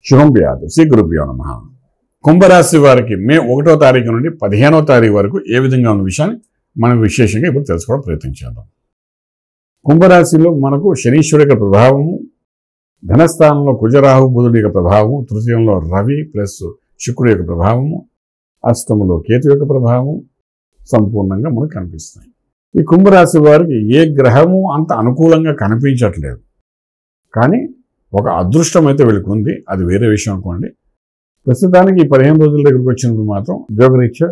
శుభం వ్యాధు శ్రీ గురుభ్యో నమః. కుంభరాశి వారికి మే 1వ తారీఖు నుండి 15వ తారీఖు వరకు ఏ విధంగా ఉన్న విషయాన్ని మనం విశేషంగా ఇప్పుడు తెలుసుకోవడం ప్రయత్నించేద్దాం. కుంభరాశిలో మనకు శనీశ్వరుడి యొక్క ప్రభావము, ధనస్థానంలో కుజరాహు బుధుడి యొక్క ప్రభావము, తృతీయంలో రవి ప్లస్ శుక్రుడి యొక్క ప్రభావము, అష్టములో కేతు యొక్క ప్రభావము సంపూర్ణంగా మనకు కనిపిస్తాయి. ఈ కుంభరాశి వారికి ఏ గ్రహము అంత అనుకూలంగా కనిపించట్లేదు, కానీ ఒక అదృష్టం అయితే వీళ్ళకి ఉంది. అది వేరే విషయం అనుకోండి. ప్రస్తుతానికి ఈ 15 రోజుల దగ్గరికి వచ్చినప్పుడు మాత్రం ఉద్యోగరీత్యా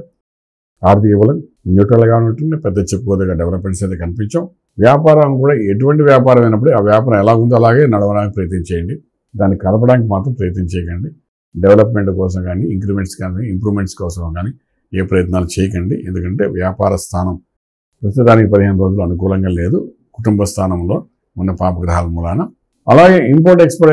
ఆర్థిక బలం న్యూట్రల్గా ఉంటుంది. పెద్ద చెప్పుకోదగ్గ డెవలప్మెంట్స్ అయితే కనిపించాం. వ్యాపారం కూడా ఎటువంటి వ్యాపారం అయినప్పుడు ఆ వ్యాపారం ఎలా ఉందో అలాగే నడవడానికి ప్రయత్నం చేయండి. దాన్ని కలపడానికి మాత్రం ప్రయత్నం చేయకండి. డెవలప్మెంట్ కోసం కానీ, ఇంక్రిమెంట్స్ కానీ, ఇంప్రూవ్మెంట్స్ కోసం కానీ ఏ ప్రయత్నాలు చేయకండి. ఎందుకంటే వ్యాపార స్థానం ప్రస్తుతానికి 15 రోజులు అనుకూలంగా లేదు. కుటుంబ స్థానంలో ఉన్న పాపగ్రహాల మూలాన. అలాగే ఇంపోర్ట్ ఎక్స్పోర్ట్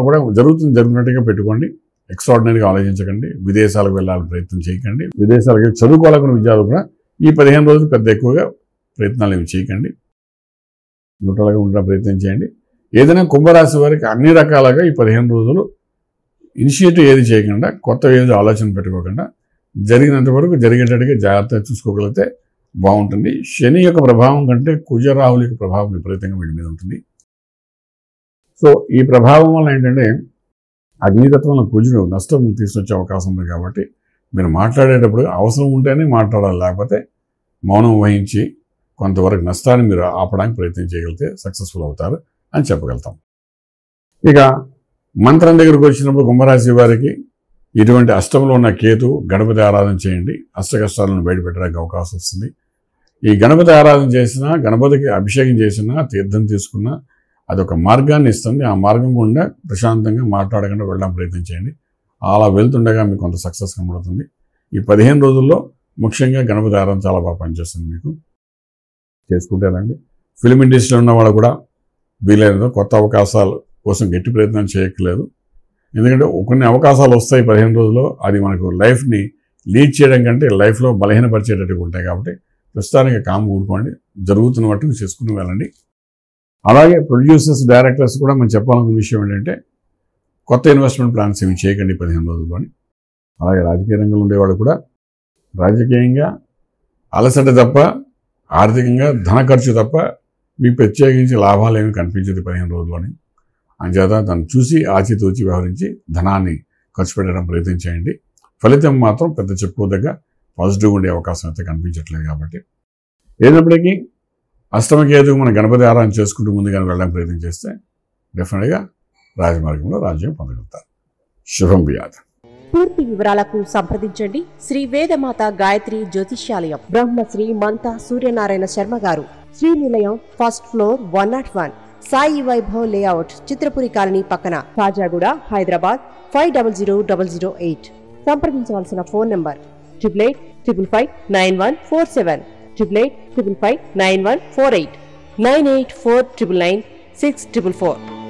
కూడా జరుగుతున్నట్టుగా పెట్టుకోండి. ఎక్స్ట్రాడినరీగా ఆలోచించకండి. విదేశాలకు వెళ్ళాలని ప్రయత్నం చేయకండి. విదేశాలకు చదువుకోవాలనుకున్న విద్యార్థులు కూడా ఈ 15 రోజులు పెద్ద ఎక్కువగా ప్రయత్నాలు ఏమి చేయకండి. న్యూట్రల్గా ఉండడం ప్రయత్నం చేయండి. ఏదైనా కుంభరాశి వారికి అన్ని రకాలుగా ఈ 15 రోజులు ఇనిషియేటివ్ ఏది చేయకుండా, కొత్త ఏది ఆలోచన పెట్టుకోకుండా జరిగినంత వరకు జరిగేటట్టుగా జాగ్రత్తగా చూసుకోగలిగితే బాగుంటుంది. శని యొక్క ప్రభావం కంటే కుజరాహుల యొక్క ప్రభావం విపరీతంగా వీడి మీద ఉంటుంది. సో ఈ ప్రభావం వల్ల ఏంటంటే అగ్నితత్వంలో కుజుడు నష్టం తీసుకొచ్చే అవకాశం ఉంది. కాబట్టి మీరు మాట్లాడేటప్పుడు అవసరం ఉంటేనే మాట్లాడాలి, లేకపోతే మౌనం వహించి కొంతవరకు నష్టాన్ని మీరు ఆపడానికి ప్రయత్నం చేయగలిగితే సక్సెస్ఫుల్ అవుతారు అని చెప్పగలుగుతాం. ఇక మంత్రం దగ్గరకు వచ్చినప్పుడు కుంభరాశి వారికి ఇటువంటి అష్టంలో ఉన్న కేతు గణపతి ఆరాధన చేయండి. అష్ట కష్టాలను బయటపెట్టడానికి అవకాశం వస్తుంది. ఈ గణపతి ఆరాధన చేసినా, గణపతికి అభిషేకం చేసినా, తీర్థం తీసుకున్నా అదొక మార్గాన్ని ఇస్తుంది. ఆ మార్గం గుండా ప్రశాంతంగా మాట్లాడకుండా వెళ్ళడానికి ప్రయత్నం చేయండి. అలా వెళ్తుండగా మీకు కొంత సక్సెస్ కనబడుతుంది. ఈ 15 రోజుల్లో ముఖ్యంగా గణపతి ఆరాధన చాలా బాగా పనిచేస్తుంది. మీకు చేసుకుంటారండి. ఫిల్మ్ ఇండస్ట్రీలో ఉన్న వాళ్ళు కూడా వీలైనంత కొత్త అవకాశాల కోసం గట్టి ప్రయత్నం చేయక్కర్లేదు. ఎందుకంటే కొన్ని అవకాశాలు వస్తాయి 15 రోజుల్లో. అది మనకు లైఫ్ని లీడ్ చేయడం కంటే లైఫ్లో బలహీనపరిచేటట్టుగా ఉంటాయి. కాబట్టి ప్రస్తుతానికి కామ్ కూడుకోండి. జరుగుతున్న వాటిని చేసుకుని వెళ్ళండి. అలాగే ప్రొడ్యూసర్స్, డైరెక్టర్స్ కూడా మనం చెప్పాలనుకున్న విషయం ఏంటంటే కొత్త ఇన్వెస్ట్మెంట్ ప్లాన్స్ ఏమి చేయకండి 15 రోజుల్లోని. అలాగే రాజకీయ రంగంలో ఉండేవాళ్ళు కూడా రాజకీయంగా అలసట తప్ప, ఆర్థికంగా ధన ఖర్చు తప్ప మీకు ప్రత్యేకించి లాభాలు ఏమి కనిపించదు 15 రోజుల్లోని. అంచేత దాన్ని చూసి ఆచితూచి వ్యవహరించి ధనాన్ని ఖర్చు పెట్టడం ప్రయత్నం చేయండి. ఫలితం మాత్రం పెద్ద చెప్పుకోదగ్గ పాజిటివ్గా ఉండే అవకాశం అయితే కనిపించట్లేదు. కాబట్టి ఏదైనప్పటికీ అష్టమకేతుకు మన గణపతి ఆరాధన చేసుకుంటూ ముందుగానే వెళ్ళడానికి ప్రయత్నం చేస్తే డెఫినెట్గా రాజమార్గంలో రాజ్యం పొందగలుగుతారు. శుభం వ్యాధి. పూర్తి వివరాలకు సంప్రదించండి శ్రీ వేదమాత గాయత్రి జ్యోతిష్యాలయం, బ్రహ్మశ్రీ మంతా సూర్యనారాయణ శర్మ గారు, Srinilayam, first floor, 101, Sai Vaibhav layout, Chitrapuri colony పక్కన, కాజాగూడ, హైదరాబాద్ 500008. సంప్రదించవలసిన ఫోన్ నంబర్ 8855559147, 8855559148, 9849996644.